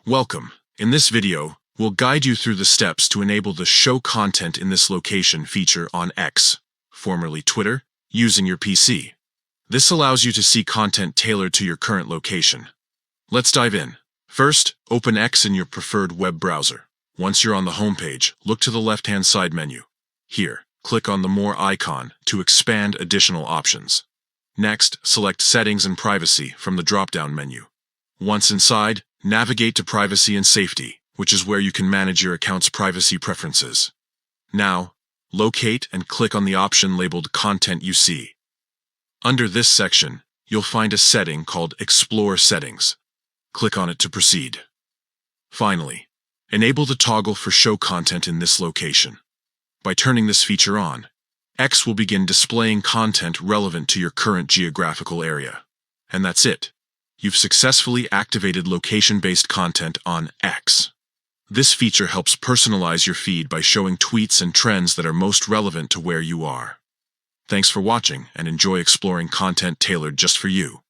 Welcome. In this video, we'll guide you through the steps to enable the Show Content in this Location feature on X, formerly Twitter, using your PC. This allows you to see content tailored to your current location. Let's dive in. First, open X in your preferred web browser. Once you're on the homepage, look to the left-hand side menu. Here, click on the More icon to expand additional options. Next, select Settings and Privacy from the drop-down menu. Once inside, navigate to Privacy and Safety, which is where you can manage your account's privacy preferences. Now, locate and click on the option labeled Content You See. Under this section, you'll find a setting called Explore Settings. Click on it to proceed. Finally, enable the toggle for Show Content in this location. By turning this feature on, X will begin displaying content relevant to your current geographical area. And that's it. You've successfully activated location-based content on X. This feature helps personalize your feed by showing tweets and trends that are most relevant to where you are. Thanks for watching and enjoy exploring content tailored just for you.